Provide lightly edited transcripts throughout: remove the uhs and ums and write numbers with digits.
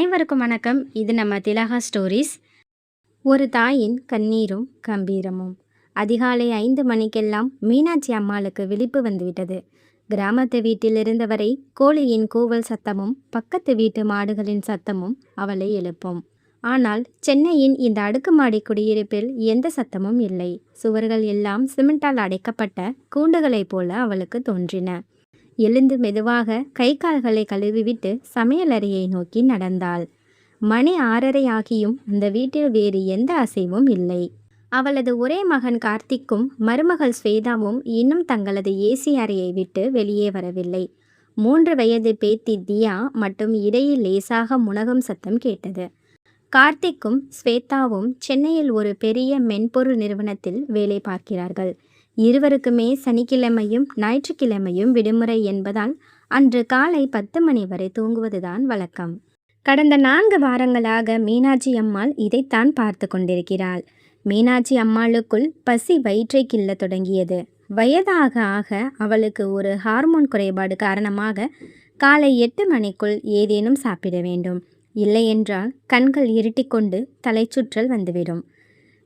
அனைவருக்கும் வணக்கம். இது நம்ம திலகா ஸ்டோரீஸ். ஒரு தாயின் கண்ணீரும் கம்பீரமும். அதிகாலை 5 மணிக்கெல்லாம் மீனாட்சி அம்மாளுக்கு விழிப்பு வந்துவிட்டது. கிராமத்து வீட்டில் இருந்தவரை கோழியின் கூவல் சத்தமும் பக்கத்து வீட்டு மாடுகளின் சத்தமும் அவளை எழுப்பும். ஆனால் சென்னையின் இந்த அடுக்குமாடி குடியிருப்பில் எந்த சத்தமும் இல்லை. சுவர்கள் எல்லாம் சிமெண்டால் அடைக்கப்பட்ட கூண்டுகளைப் போல அவளுக்கு தோன்றின. எழுந்து மெதுவாக கை கால்களை கழுவிவிட்டு சமையலறையை நோக்கி நடந்தாள். மணி 6:30 ஆகியும் அந்த வீட்டில் வேறு எந்த அசைவும் இல்லை. அவளது ஒரே மகன் கார்த்திக்கும் மருமகள் ஸ்வேதாவும் இன்னும் தங்களது ஏசி அறையை விட்டு வெளியே வரவில்லை. 3 வயது பேத்தி தியா மட்டும் இடையில் லேசாக முனகும் சத்தம் கேட்டது. கார்த்திக்கும் ஸ்வேதாவும் சென்னையில் ஒரு பெரிய மென்பொருள் நிறுவனத்தில் வேலை பார்க்கிறார்கள். இருவருக்குமே சனிக்கிழமையும் ஞாயிற்றுக்கிழமையும் விடுமுறை என்பதால் அன்று காலை 10 மணி வரை தூங்குவதுதான் வழக்கம். கடந்த 4 வாரங்களாக மீனாட்சி அம்மாள் இதைத்தான் பார்த்து கொண்டிருக்கிறாள். மீனாட்சி அம்மாளுக்குள் பசி வயிற்றை கிள்ள தொடங்கியது. வயதாக ஆக அவளுக்கு ஒரு ஹார்மோன் குறைபாடு காரணமாக காலை 8 மணிக்குள் ஏதேனும் சாப்பிட வேண்டும். இல்லையென்றால் கண்கள் இருட்டிக்கொண்டு தலைச்சுற்றல் வந்துவிடும்.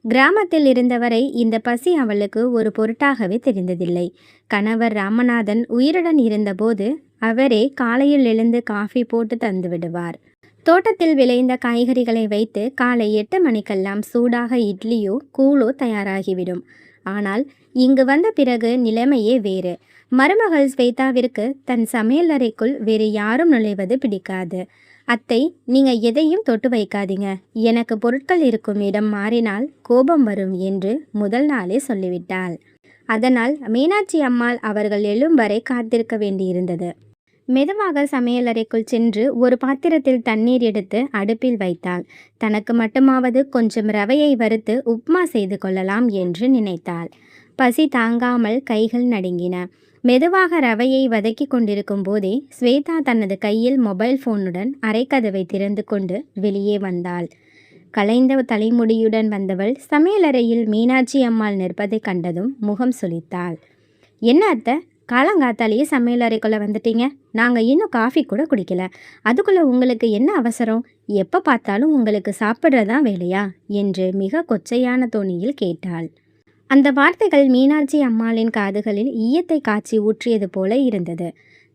கிராமத்தில் இருந்தவரை இந்த பசி அவளுக்கு ஒரு பொருட்டாகவே தெரிந்ததில்லை. கணவர் ராமநாதன் உயிருடன் இருந்தபோது அவரே காலையில் எழுந்து காஃபி போட்டு தந்து விடுவார். தோட்டத்தில் விளைந்த காய்கறிகளை வைத்து காலை 8 மணிக்கெல்லாம் சூடாக இட்லியோ கூழோ தயாராகிவிடும். ஆனால் இங்கு வந்த பிறகு நிலைமையே வேறு. மருமகள் ஸ்வேதாவிற்கு தன் சமையலறைக்குள் வேறு யாரும் நுழைவது பிடிக்காது. அத்தை, நீங்க எதையும் தொட்டு வைக்காதீங்க, எனக்கு பொருட்கள் இருக்கும் இடம் மாறினால் கோபம் வரும் என்று முதல் நாளே சொல்லிவிட்டாள். அதனால் மீனாட்சி அம்மாள் அவர்கள் எழும் வரை காத்திருக்க வேண்டியிருந்தது. மெதுவாக சமையலறைக்குள் சென்று ஒரு பாத்திரத்தில் தண்ணீர் எடுத்து அடுப்பில் வைத்தாள். தனக்கு மட்டுமாவது கொஞ்சம் ரவையை வறுத்து உப்மா செய்து கொள்ளலாம் என்று நினைத்தாள். பசி தாங்காமல் கைகள் நடுங்கின. மெதுவாக ரவையை வதக்கி கொண்டிருக்கும் போதே ஸ்வேதா தனது கையில் மொபைல் ஃபோனுடன் அரைக்கதவை திறந்து கொண்டு வெளியே வந்தாள். கலைந்த தலைமுடியுடன் வந்தவள் சமையலறையில் மீனாட்சி அம்மாள் நிற்பதை கண்டதும் முகம் சுளித்தாள். என்ன அத்தை, காலங்காத்தாலேயே சமையலறைக்குள்ளே வந்துட்டீங்க? நாங்கள் இன்னும் காஃபி கூட குடிக்கல. அதுக்குள்ளே உங்களுக்கு என்ன அவசரம்? எப்போ பார்த்தாலும் உங்களுக்கு சாப்பிட்றதான் வேலையா என்று மிக கொச்சையான தொனியில் கேட்டாள். அந்த வார்த்தைகள் மீனாட்சி அம்மாளின் காதுகளில் ஈயத்தை காய்ச்சி ஊற்றியது போல இருந்தது.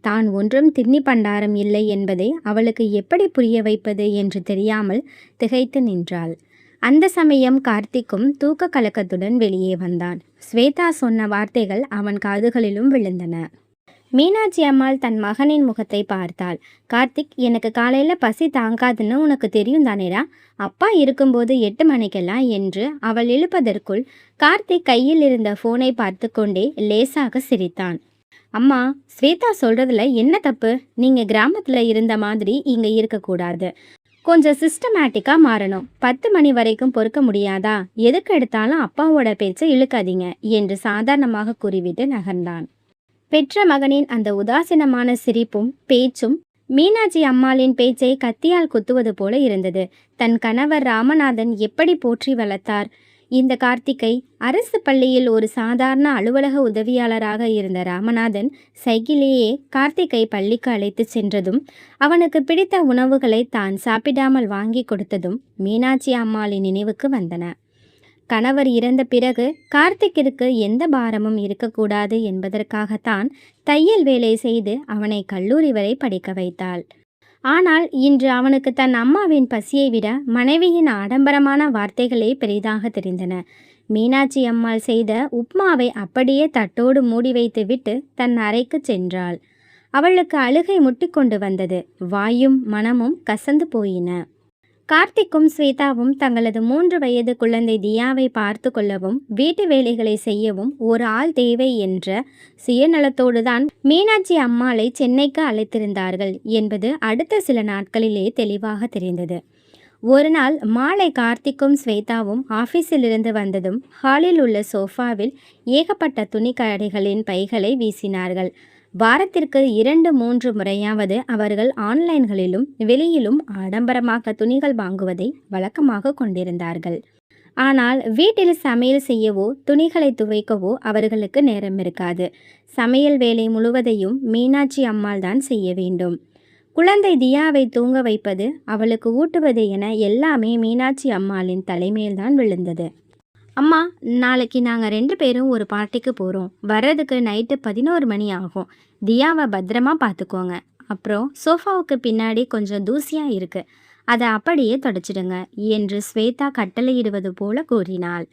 தான் ஒன்றும் திண்ணி பண்டாரம் இல்லை என்பதை அவளுக்கு எப்படி புரிய வைப்பது என்று தெரியாமல் திகைத்து நின்றாள். அந்த சமயம் கார்த்திக்கும் தூக்க கலக்கத்துடன் வெளியே வந்தான். ஸ்வேதா சொன்ன வார்த்தைகள் அவன் காதுகளிலும் விழுந்தன. மீனாட்சி அம்மாள் தன் மகனின் முகத்தை பார்த்தாள். கார்த்திக், எனக்கு காலையில் பசி தாங்காதுன்னு உனக்கு தெரியும் தானேடா? அப்பா இருக்கும்போது 8 மணிக்கெல்லாம் என்று அவள் இழுப்பதற்குள் கார்த்திக் கையில் இருந்த ஃபோனை பார்த்து கொண்டே லேசாக சிரித்தான். அம்மா, ஸ்வேதா சொல்கிறதுல என்ன தப்பு? நீங்கள் கிராமத்தில் இருந்த மாதிரி இங்கே இருக்கக்கூடாது. கொஞ்சம் சிஸ்டமேட்டிக்காக மாறணும். 10 மணி வரைக்கும் பொறுக்க முடியாதா? எதுக்கு எடுத்தாலும் அப்பாவோட பேச்சை இழுக்காதீங்க என்று சாதாரணமாக கூறிவிட்டு நகர்ந்தான். பெற்ற மகனின் அந்த உதாசீனமான சிரிப்பும் பேச்சும் மீனாட்சி அம்மாளின் பேச்சை கத்தியால் குத்துவது போல இருந்தது. தன் கணவர் ராமநாதன் எப்படி போற்றி வளர்த்தார். இந்த கார்த்திகை அரசு பள்ளியில் ஒரு சாதாரண அலுவலக உதவியாளராக இருந்த ராமநாதன் சைக்கிலேயே கார்த்திகை பள்ளிக்கு அழைத்து சென்றதும் அவனுக்கு பிடித்த உணவுகளை தான் சாப்பிடாமல் வாங்கி கொடுத்ததும் மீனாட்சி அம்மாளின் நினைவுக்கு வந்தன. கணவர் இறந்த பிறகு கார்த்திக்கிற்கு எந்த பாரமும் இருக்கக்கூடாது என்பதற்காகத்தான் தையல் வேலை செய்து அவனை கல்லூரி வரை படிக்க வைத்தாள். ஆனால் இன்று அவனுக்கு தன் அம்மாவின் பசியை விட மனைவியின் ஆடம்பரமான வார்த்தைகளே பெரிதாக தெரிந்தன. மீனாட்சி அம்மாள் செய்த உப்மாவை அப்படியே தட்டோடு மூடி வைத்துவிட்டு தன் அறைக்கு சென்றாள். அவளுக்கு அழுகை முட்டிக்கொண்டு வந்தது. வாயும் மனமும் கசந்து போயின. கார்த்திக்கும் ஸ்வேதாவும் தங்களது 3 வயது குழந்தை தியாவை பார்த்து கொள்ளவும் வீட்டு வேலைகளை செய்யவும் ஒரு ஆள் தேவை என்ற சுயநலத்தோடுதான் மீனாட்சி அம்மாளை சென்னைக்கு அழைத்திருந்தார்கள் என்பது அடுத்த சில நாட்களிலே தெளிவாக தெரிந்தது. ஒரு நாள் மாலை கார்த்திக்கும் ஸ்வேதாவும் ஆஃபீஸிலிருந்து வந்ததும் ஹாலில் உள்ள சோஃபாவில் ஏகப்பட்ட துணி கடைகளின் பைகளை வீசினார்கள். வாரத்திற்கு 2-3 முறையாவது அவர்கள் ஆன்லைன்களிலும் வெளியிலும் ஆடம்பரமாக துணிகள் வாங்குவதை வழக்கமாக கொண்டிருந்தார்கள். ஆனால் வீட்டில் சமையல் செய்யவோ துணிகளை துவைக்கவோ அவர்களுக்கு நேரம் இருக்காது. சமையல் வேலை முழுவதையும் மீனாட்சி அம்மாள் தான் செய்ய வேண்டும். குழந்தை தியாவை தூங்க வைப்பது, அவளுக்கு ஊட்டுவது என எல்லாமே மீனாட்சி அம்மாளின் தலைமையில்தான் விழுந்தது. அம்மா, நாளைக்கு நாங்கள் 2 பேரும் ஒரு பார்ட்டிக்கு போகிறோம். வர்றதுக்கு நைட்டு 11 மணி ஆகும். தியாவை பத்திரமா பார்த்துக்கோங்க. அப்புறம் சோஃபாவுக்கு பின்னாடி கொஞ்சம் தூசியாக இருக்கு, அதை அப்படியே தொடச்சிடுங்க என்று ஸ்வேதா கட்டளையிடுவது போல கூறினாள்.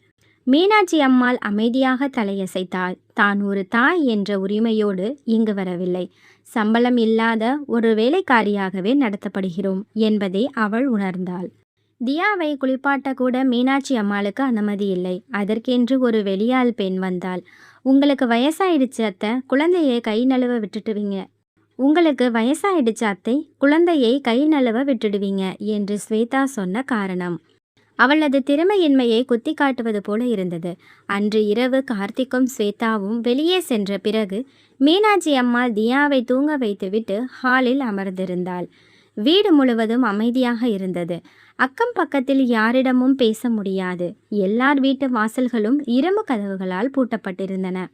மீனாட்சி அம்மாள் அமைதியாக தலையசைத்தாள். தான் ஒரு தாய் என்ற உரிமையோடு இங்கு வரவில்லை, சம்பளம் இல்லாத ஒரு வேலைக்காரியாகவே நடத்தப்படுகிறோம் என்பதை அவள் உணர்ந்தாள். தியாவை குளிப்பாட்ட கூட மீனாட்சி அம்மாளுக்கு அனுமதி இல்லை. அதற்கென்று ஒரு வெளியாள் பெண் வந்தாள். உங்களுக்கு வயசாயிடுச்சு அத்தை, குழந்தையை கை நழுவ விட்டுடுவீங்க குழந்தையை கை நழுவ விட்டுடுவீங்க என்று ஸ்வேதா சொன்ன காரணம் அவளது திறமையின்மையை குத்தி காட்டுவது போல இருந்தது. அன்று இரவு கார்த்திக்கும் ஸ்வேதாவும் வெளியே சென்ற பிறகு மீனாட்சி அம்மாள் தியாவை தூங்க வைத்துவிட்டு ஹாலில் அமர்ந்திருந்தாள். வீடு முழுவதும் அமைதியாக இருந்தது. அக்கம் பக்கத்தில் யாரிடமும் பேச முடியாது. எல்லார் வீட்டு வாசல்களும் இரும்பு கதவுகளால் பூட்டப்பட்டிருந்தன.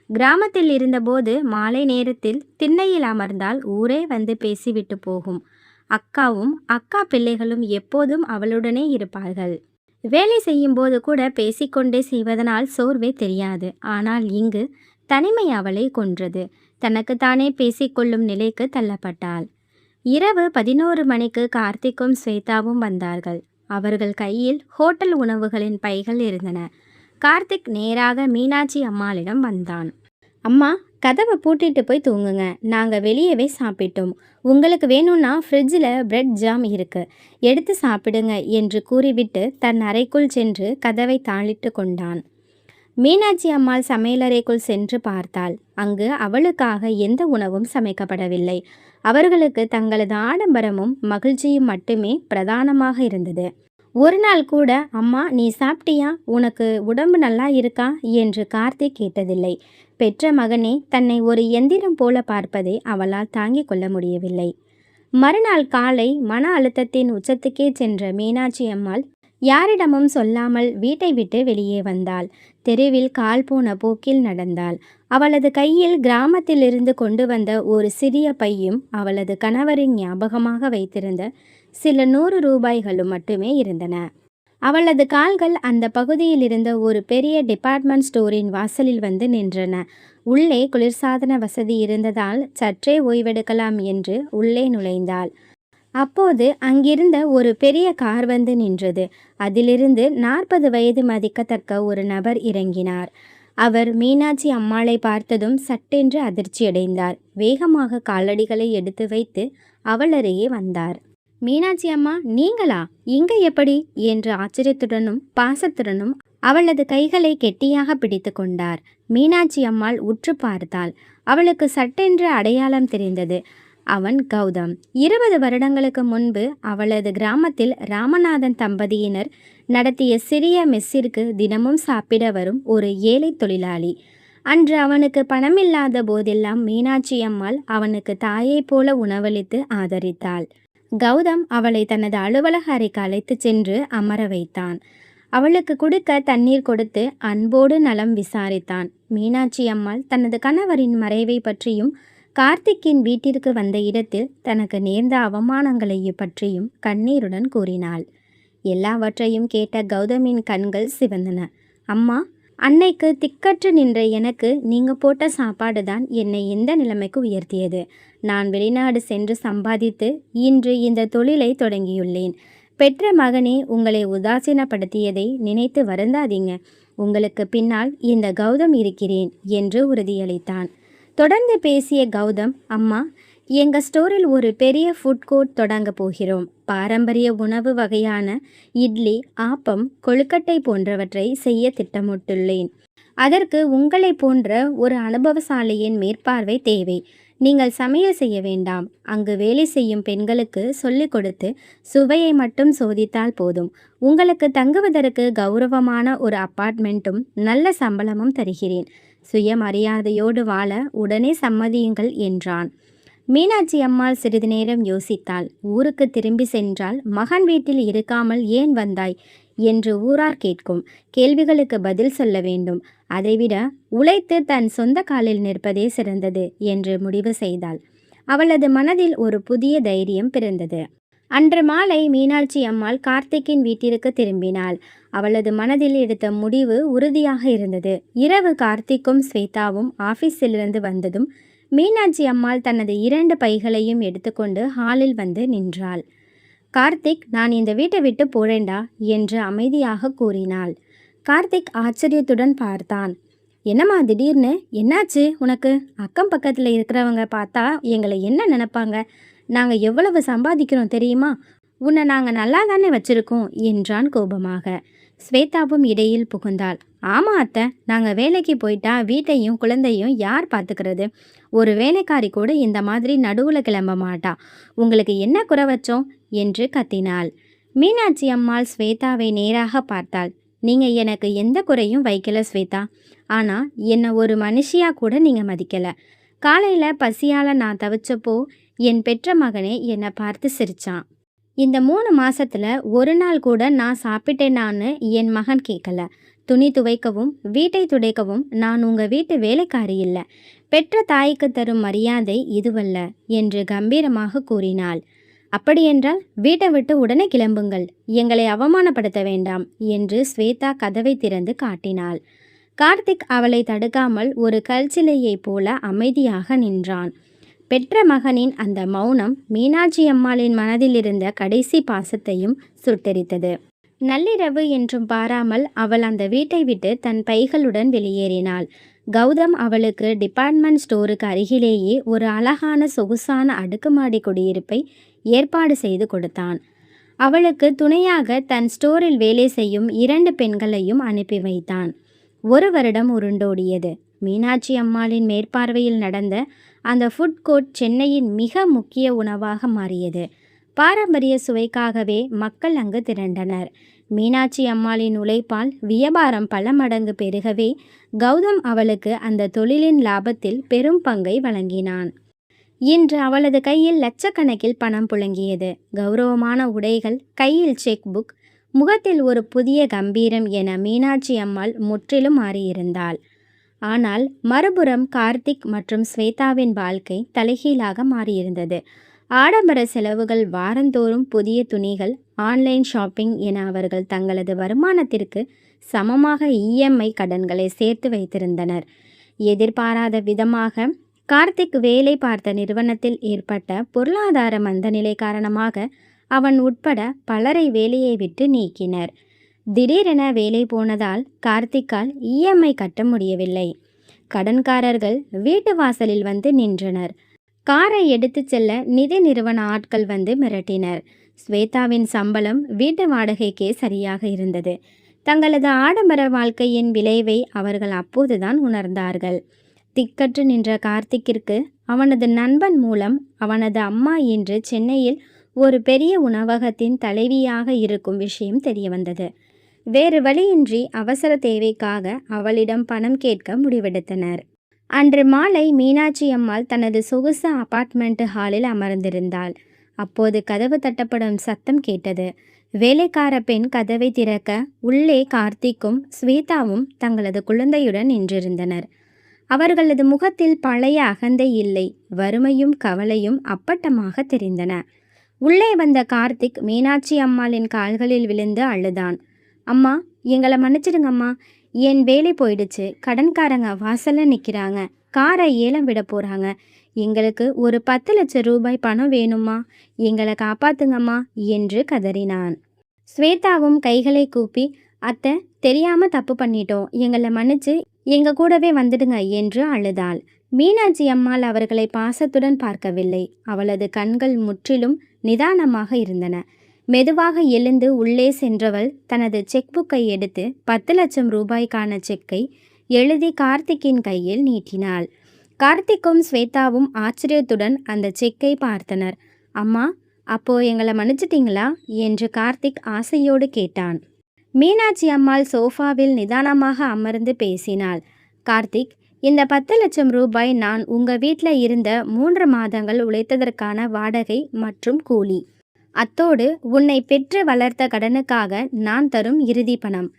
கிராமத்தில் இருந்தபோது மாலை நேரத்தில் திண்ணையில் அமர்ந்தால் ஊரே வந்து பேசிவிட்டு போகும். அக்காவும் அக்கா பிள்ளைகளும் எப்போதும் அவளுடனே இருப்பார்கள். வேலை செய்யும்போது கூட பேசிக்கொண்டே செய்வதனால் சோர்வே தெரியாது. ஆனால் இங்கு தனிமை அவளை கொன்றது. தனக்குத்தானே பேசிக்கொள்ளும் நிலைக்கு தள்ளப்பட்டாள். இரவு 11 மணிக்கு கார்த்திக்கும் ஸ்வேதாவும் வந்தார்கள். அவர்கள் கையில் ஹோட்டல் உணவுகளின் பைகள் இருந்தன. கார்த்திக் நேராக மீனாட்சி அம்மாளிடம் வந்தான். அம்மா, கதவை பூட்டிட்டு போய் தூங்குங்க, நாங்கள் வெளியவே சாப்பிட்டோம். உங்களுக்கு வேணும்னா ஃப்ரிட்ஜில் பிரெட் ஜாம் இருக்கு, எடுத்து சாப்பிடுங்க என்று கூறிவிட்டு தன் அறைக்குள் சென்று கதவை தாளிட்டு கொண்டான். மீனாட்சி அம்மாள் சமையலறைக்குள் சென்று பார்த்தாள். அங்கு அவளுக்காக எந்த உணவும் சமைக்கப்படவில்லை. அவர்களுக்கு தங்களது ஆடம்பரமும் மகிழ்ச்சியும் மட்டுமே பிரதானமாக இருந்தது. ஒரு நாள் கூட அம்மா நீ சாப்பிட்டியா, உனக்கு உடம்பு நல்லா இருக்கா என்று கார்த்திக் கேட்டதில்லை. பெற்ற மகனே தன்னை ஒரு எந்திரம் போல பார்ப்பதை அவளால் தாங்கிக் கொள்ள முடியவில்லை. மறுநாள் காலை மன அழுத்தத்தின் உச்சத்துக்கே சென்ற மீனாட்சி அம்மாள் யாரிடமும் சொல்லாமல் வீட்டை விட்டு வெளியே வந்தாள். தெருவில் கால் போன போக்கில் நடந்தாள். அவளது கையில் கிராமத்திலிருந்து கொண்டு வந்த ஒரு சிறிய பையும் அவளது கணவரின் ஞாபகமாக வைத்திருந்த சில 100 ரூபாய்களும் மட்டுமே இருந்தன. அவளது கால்கள் அந்த பகுதியில் இருந்த ஒரு பெரிய டிபார்ட்மெண்ட் ஸ்டோரின் வாசலில் வந்து நின்றன. உள்ளே குளிர்சாதன வசதி இருந்ததால் சற்றே ஓய்வெடுக்கலாம் என்று உள்ளே நுழைந்தாள். அப்போது அங்கிருந்த ஒரு பெரிய கார் வந்து நின்றது. அதிலிருந்து 40 வயது மதிக்கத்தக்க ஒரு நபர் இறங்கினார். அவர் மீனாட்சி அம்மாளை பார்த்ததும் சட்டென்று அதிர்ச்சியடைந்தார். வேகமாக காலடிகளை எடுத்து வைத்து அவள் அருகே வந்தார். மீனாட்சி அம்மா, நீங்களா? இங்க எப்படி என்று ஆச்சரியத்துடனும் பாசத்துடனும் அவளது கைகளை கெட்டியாக பிடித்து கொண்டார். மீனாட்சி அம்மாள் உற்று பார்த்தாள். அவளுக்கு சட்டென்று அடையாளம் தெரிந்தது. அவன் கௌதம். 20 வருடங்களுக்கு முன்பு அவளது கிராமத்தில் ராமநாதன் தம்பதியினர் நடத்திய சிறிய மெஸ்ஸிற்கு தினமும் சாப்பிட வரும் ஒரு ஏழை தொழிலாளி. அன்று அவனுக்கு பணமில்லாத போதெல்லாம் மீனாட்சி அம்மாள் அவனுக்கு தாயை போல உணவளித்து ஆதரித்தாள். கௌதம் அவளை தனது அலுவலக அறைக்கு அழைத்து சென்று அமர வைத்தான். அவளுக்கு கொடுக்க தண்ணீர் கொடுத்து அன்போடு நலம் விசாரித்தான். மீனாட்சி அம்மாள் தனது கணவரின் மறைவை பற்றியும் கார்த்திக்கின் வீட்டிற்கு வந்த இடத்தில் தனக்கு நேர்ந்த அவமானங்களையும் பற்றியும் கண்ணீருடன் கூறினாள். எல்லாவற்றையும் கேட்ட கௌதமின் கண்கள் சிவந்தன. அம்மா, அன்னைக்கு திக்கற்று நின்ற எனக்கு நீங்க போட்ட சாப்பாடு தான் என்னை எந்த நிலைமைக்கு உயர்த்தியது. நான் வெளிநாடு சென்று சம்பாதித்து இன்று இந்த தொழிலை தொடங்கியுள்ளேன். பெற்ற மகனே உங்களை உதாசீனப்படுத்தியதை நினைத்து வருந்தாதீங்க. உங்களுக்கு பின்னால் இந்த கௌதம் இருக்கிறேன் என்று உறுதியளித்தான். தொடர்ந்து பேசிய கௌதம், அம்மா, எங்கள் ஸ்டோரில் ஒரு பெரிய ஃபுட் கோர்ட் தொடங்க போகிறோம். பாரம்பரிய உணவு வகையான இட்லி, ஆப்பம், கொழுக்கட்டை போன்றவற்றை செய்ய திட்டமிட்டுள்ளேன். அதற்கு உங்களை போன்ற ஒரு அனுபவசாலியின் மேற்பார்வை தேவை. நீங்கள் சமையல் செய்ய வேண்டாம். அங்கு வேலை செய்யும் பெண்களுக்கு சொல்லிக் கொடுத்து சுவையை மட்டும் சோதித்தால் போதும். உங்களுக்கு தங்குவதற்கு கௌரவமான ஒரு அப்பார்ட்மெண்ட்டும் நல்ல சம்பளமும் தருகிறேன். சுயமரியாதையோடு வாழ உடனே சம்மதியுங்கள் என்றான். மீனாட்சி அம்மாள் சிறிது நேரம் யோசித்தாள். ஊருக்கு திரும்பி சென்றால் மகன் வீட்டில் இருக்காமல் ஏன் வந்தாய் என்று ஊரார் கேட்கும் கேள்விகளுக்கு பதில் சொல்ல வேண்டும். அதைவிட உழைத்து தன் சொந்த காலில் நிற்பதே சிறந்தது என்று முடிவு செய்தாள். அவளது மனதில் ஒரு புதிய தைரியம் பிறந்தது. அன்று மாலை மீனாட்சி அம்மாள் கார்த்திக்கின் வீட்டிற்கு திரும்பினாள். அவளது மனதில் எடுத்த முடிவு உறுதியாக இருந்தது. இரவு கார்த்திக்கும் ஸ்வேதாவும் ஆபீஸிலிருந்து வந்ததும் மீனாட்சி அம்மாள் தனது 2 பைகளையும் எடுத்துக்கொண்டு ஹாலில் வந்து நின்றாள். கார்த்திக், நான் இந்த வீட்டை விட்டு போறேன்டா என்று அமைதியாக கூறினாள். கார்த்திக் ஆச்சரியத்துடன் பார்த்தான். என்னம்மா திடீர்னு, என்னாச்சு உனக்கு? அக்கம் பக்கத்தில் இருக்கிறவங்க பார்த்தா எங்களை என்ன நினைப்பாங்க? நாங்கள் எவ்வளவு சம்பாதிக்கிறோம் தெரியுமா? உன்னை நாங்கள் நல்லா தானே வச்சிருக்கோம் என்றான் கோபமாக. ஸ்வேதாவும் இடையில் புகுந்தாள். ஆமாம் அத்தை, நாங்கள் வேலைக்கு போயிட்டா வீட்டையும் குழந்தையும் யார் பார்த்துக்கிறது? ஒரு வேலைக்காரி கூட இந்த மாதிரி நடுவில் கிளம்ப மாட்டா. உங்களுக்கு என்ன குறை வச்சோம் என்று கத்தினாள். மீனாட்சி அம்மாள் ஸ்வேதாவை நேராக பார்த்தாள். நீங்கள் எனக்கு எந்த குறையும் வைக்கல ஸ்வேதா. ஆனால் என்னை ஒரு மனுஷியாக கூட நீங்கள் மதிக்கலை. காலையில் பசியால் நான் தவிச்சப்போ என் பெற்ற மகனே என்னை பார்த்து சிரிச்சான். இந்த 3 மாசத்துல ஒரு நாள் கூட நான் சாப்பிட்டேனான்னு என் மகன் கேட்கல. துணி துவைக்கவும் வீட்டை துடைக்கவும் நான் உங்கள் வீட்டு வேலைக்காரி இல்லை. பெற்ற தாய்க்கு தரும் மரியாதை இதுவல்ல என்று கம்பீரமாக கூறினாள். அப்படியென்றால் வீட்டை விட்டு உடனே கிளம்புங்கள், எங்களை அவமானப்படுத்த வேண்டாம் என்று ஸ்வேதா கதவை திறந்து காட்டினாள். கார்த்திக் அவளை தடுக்காமல் ஒரு கல்சிலையைப் போல அமைதியாக நின்றான். பெற்ற மகனின் அந்த மௌனம் மீனாட்சி அம்மாளின் மனதில் இருந்த கடைசி பாசத்தையும் சுட்டெரித்தது. நள்ளிரவு என்றும் பாராமல் அவள் அந்த வீட்டை விட்டு தன் பைகளுடன் வெளியேறினாள். கௌதம் அவளுக்கு டிபார்ட்மெண்ட் ஸ்டோருக்கு அருகிலேயே ஒரு அழகான சொகுசான அடுக்குமாடி குடியிருப்பை ஏற்பாடு செய்து கொடுத்தான். அவளுக்கு துணையாக தன் ஸ்டோரில் வேலை செய்யும் 2 பெண்களையும் அனுப்பி வைத்தான். 1 வருடம் உருண்டோடியது. மீனாட்சி அம்மாளின் மேற்பார்வையில் நடந்த அந்த ஃபுட் கோர்ட் சென்னையின் மிக முக்கிய உணவாக மாறியது. பாரம்பரிய சுவைக்காகவே மக்கள் அங்கு திரண்டனர். மீனாட்சி அம்மாளின் உழைப்பால் வியாபாரம் பல மடங்கு பெருகவே கௌதம் அவளுக்கு அந்த தொழிலின் லாபத்தில் பெரும் பங்கை வழங்கினான். இன்று அவளது கையில் லட்சக்கணக்கில் பணம் புழங்கியது. கௌரவமான உடைகள், கையில் செக் புக், முகத்தில் ஒரு புதிய கம்பீரம் என மீனாட்சி அம்மாள் முற்றிலும் மாறியிருந்தாள். ஆனால் மறுபுறம் கார்த்திக் மற்றும் ஸ்வேதாவின் வாழ்க்கை தலைகீழாக மாறியிருந்தது. ஆடம்பர செலவுகள், வாரந்தோறும் புதிய துணிகள், ஆன்லைன் ஷாப்பிங் என அவர்கள் தங்களது வருமானத்திற்கு சமமாக இஎம்ஐ கடன்களை சேர்த்து வைத்திருந்தனர். எதிர்பாராத விதமாக கார்த்திக் வேலை பார்த்த நிறுவனத்தில் ஏற்பட்ட பொருளாதார மந்தநிலை காரணமாக அவன் உட்பட பலரை வேலையை விட்டு நீக்கினர். திடீரென வேலை போனதால் கார்த்திக்கால் இஎம்ஐ கட்ட முடியவில்லை. கடன்காரர்கள் வீட்டு வாசலில் வந்து நின்றனர். காரை எடுத்து செல்ல நிதி நிறுவன ஆட்கள் வந்து மிரட்டினர். ஸ்வேதாவின் சம்பளம் வீட்டு வாடகைக்கே சரியாக இருந்தது. தங்களது ஆடம்பர வாழ்க்கையின் விளைவை அவர்கள் அப்போதுதான் உணர்ந்தார்கள். திக்கற்று நின்ற கார்த்திக்கிற்கு அவனது நண்பன் மூலம் அவனது அம்மா இன்று சென்னையில் ஒரு பெரிய உணவகத்தின் தலைவியாக இருக்கும் விஷயம் தெரியவந்தது. வேறு வழியின்றி அவசர தேவைக்காக அவளிடம் பணம் கேட்க முடிவெடுத்தனர். அன்று மாலை மீனாட்சி அம்மாள் தனது சொகுசு அபார்ட்மெண்ட் ஹாலில் அமர்ந்திருந்தாள். அப்போது கதவு தட்டப்படும் சத்தம் கேட்டது. வேலைக்கார பெண் கதவை திறக்க உள்ளே கார்த்திக்கும் ஸ்வேதாவும் தங்களது குழந்தையுடன் நின்றிருந்தனர். அவர்களது முகத்தில் பழைய அகந்தை இல்லை, வறுமையும் கவலையும் அப்பட்டமாக தெரிந்தன. உள்ளே வந்த கார்த்திக் மீனாட்சி அம்மாளின் கால்களில் விழுந்து அழுதான். அம்மா, எங்களை மன்னிச்சிடுங்கம்மா, என் வேலை போயிடுச்சு. கடன்காரங்க வாசல்ல நிற்கிறாங்க. காரை ஏலம் விட போகிறாங்க. எங்களுக்கு ஒரு 10 லட்சம் ரூபாய் பணம் வேணுமா? எங்களை காப்பாத்துங்கம்மா என்று கதறினான். ஸ்வேதாவும் கைகளை கூப்பி, அத்தை, தெரியாமல் தப்பு பண்ணிட்டோம், எங்களை மன்னிச்சு எங்கள் கூடவே வந்துடுங்க என்று அழுதாள். மீனாட்சி அம்மாள் அவர்களை பாசத்துடன் பார்க்கவில்லை. அவளது கண்கள் முற்றிலும் நிதானமாக இருந்தன. மெதுவாக எழுந்து உள்ளே சென்றவள் தனது செக் புக்கை எடுத்து 10 லட்சம் ரூபாய்க்கான செக்கை எழுதி கார்த்திக்கின் கையில் நீட்டினாள். கார்த்திக்கும் ஸ்வேதாவும் ஆச்சரியத்துடன் அந்த செக்கை பார்த்தனர். அம்மா, அப்போ எங்களை மன்னிச்சிட்டிங்களா என்று கார்த்திக் ஆசையோடு கேட்டான். மீனாட்சி அம்மாள் சோஃபாவில் நிதானமாக அமர்ந்து பேசினாள். கார்த்திக், இந்த 10 லட்சம் ரூபாய் நான் உங்கள் வீட்டில் இருந்த 3 மாதங்கள் உழைத்ததற்கான வாடகை மற்றும் கூலி. அத்தோடு உன்னை பெற்று வளர்த்த கடனுக்காக நான் தரும் இறுதி பணம்.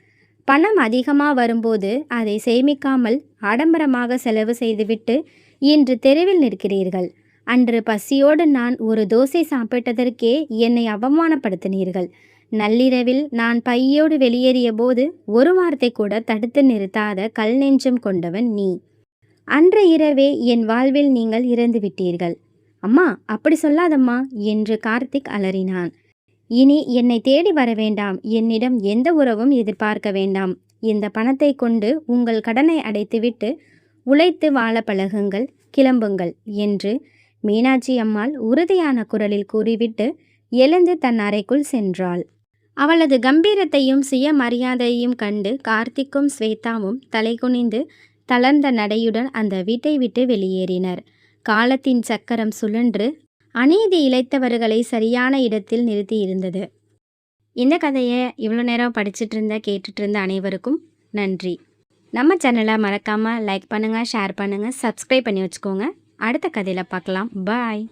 பணம் அதிகமாக வரும்போது அதை சேமிக்காமல் ஆடம்பரமாக செலவு செய்துவிட்டு இன்று தெருவில் நிற்கிறீர்கள். அன்று பசியோடு நான் ஒரு தோசை சாப்பிட்டதற்கே என்னை அவமானப்படுத்தினீர்கள். நள்ளிரவில் நான் பையோடு வெளியேறிய போது ஒரு வார்த்தை கூட தடுத்து நிறுத்தாத கல் நெஞ்சம் கொண்டவன் நீ. அன்று இரவே என் வாழ்வில் நீங்கள் இறந்துவிட்டீர்கள். அம்மா, அப்படி சொல்லாதம்மா என்று கார்த்திக் அலறினான். இனி என்னை தேடி வர வேண்டாம், என்னிடம் எந்த உறவும் எதிர்பார்க்க வேண்டாம். இந்த பணத்தை கொண்டு உங்கள் கடனை அடைத்துவிட்டு உழைத்து வாழ பழகுங்கள், கிளம்புங்கள் என்று மீனாட்சி அம்மாள் உறுதியான குரலில் கூறிவிட்டு எழுந்து தன் அறைக்குள் சென்றாள். அவளது கம்பீரத்தையும் சுயமரியாதையையும் கண்டு கார்த்திக்கும் ஸ்வேதாவும் தலைகுனிந்து தளர்ந்த நடையுடன் அந்த வீட்டை விட்டு வெளியேறினர். காலத்தின் சக்கரம் சுழன்று அநீதி இழைத்தவர்களை சரியான இடத்தில் நிறுத்தி இருந்தது. இந்த கதையை இவ்வளோ நேரம் படிச்சுட்டு இருந்த கேட்டுட்டு இருந்த அனைவருக்கும் நன்றி. நம்ம சேனலை மறக்காமல் லைக் பண்ணுங்கள், ஷேர் பண்ணுங்கள், சப்ஸ்கிரைப் பண்ணி வச்சுக்கோங்க. அடுத்த கதையில் பார்க்கலாம். பாய்.